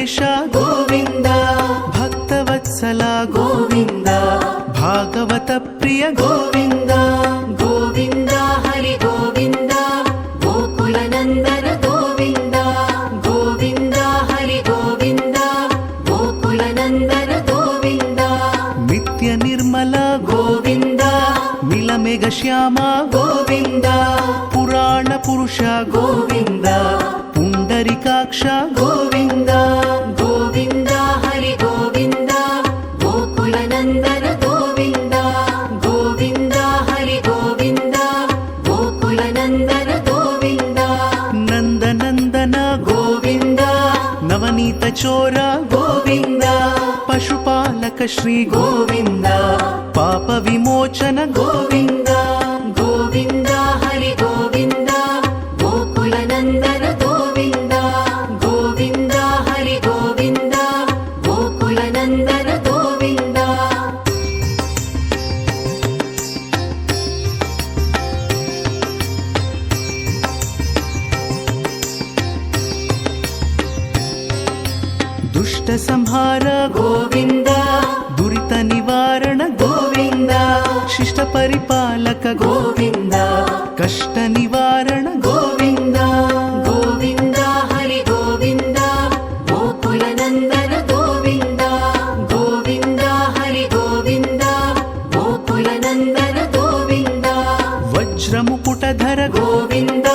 ವೆಂಕಟೇಶ ಗೋವಿಂದ, ಭಕ್ತವತ್ಸಲ ಗೋವಿಂದ, ಭಾಗವತ ಪ್ರಿಯ ಗೋವಿಂದ. ಗೋವಿಂದ ಹರಿ ಗೋವಿಂದ, ಗೋಕುಲ ನಂದನ ಗೋವಿಂದ. ಗೋವಿಂದ ಹರಿ ಗೋವಿಂದ, ಗೋಕುಲ ನಂದನ ಗೋವಿಂದ. ನಿತ್ಯ ನಿರ್ಮಲ ಗೋವಿಂದ, ನೀಲಮೇಘ ಶ್ಯಾಮ ಗೋವಿಂದ. ಪುರಾಣ ಪುರುಷ ಗೋವಿಂದ, ಪುಂಡರಿಕಾಕ್ಷ ಗೋವಿಂದ. ಗೋವಿಂದ ಹರಿ ಗೋವಿಂದ, ಗೋಕುಲ ನಂದನ ಗೋವಿಂದ. ಗೋವಿಂದ ಹರಿ ಗೋವಿಂದ, ಗೋಕುಲ ನಂದನ ಗೋವಿಂದ. ನಂದನಂದನ ಗೋವಿಂದ, ನವನೀತ ಚೋರ ಗೋವಿಂದ. ಪಶುಪಾಲಕ ಶ್ರೀ ಗೋವಿಂದ, ಪಾಪ ವಿಮೋಚನ ಗೋವಿಂದ. ಗೋವಿಂದ ಹರಿ ಗೋವಿಂದ, ಗೋಕುಲ ನಂದನ ಗೋವಿಂದ. ಗೋವಿಂದ ಹರಿ ಗೋವಿಂದ, ಗೋಕುಲ ನಂದನ ಗೋವಿಂದ. ದುಷ್ಟ ಸಂಹಾರ ಗೋವಿಂದ, ದುರಿತ ನಿವಾರಣ ಗೋವಿಂದ. ಶಿಷ್ಟ ಪರಿಪಾಲಕ ಗೋವಿಂದ, ಕಷ್ಟ ನಿವಾರಣ ಗೋವಿಂದ. ಗೋವಿಂದ ಹರಿ ಗೋವಿಂದ, ಗೋಕುಲ ನಂದನ ಗೋವಿಂದ. ಗೋವಿಂದ ಹರಿ ಗೋವಿಂದ, ಗೋಕುಲ ನಂದನ ಗೋವಿಂದ. ವಜ್ರ ಮುಕುಟಧರ ಗೋವಿಂದ,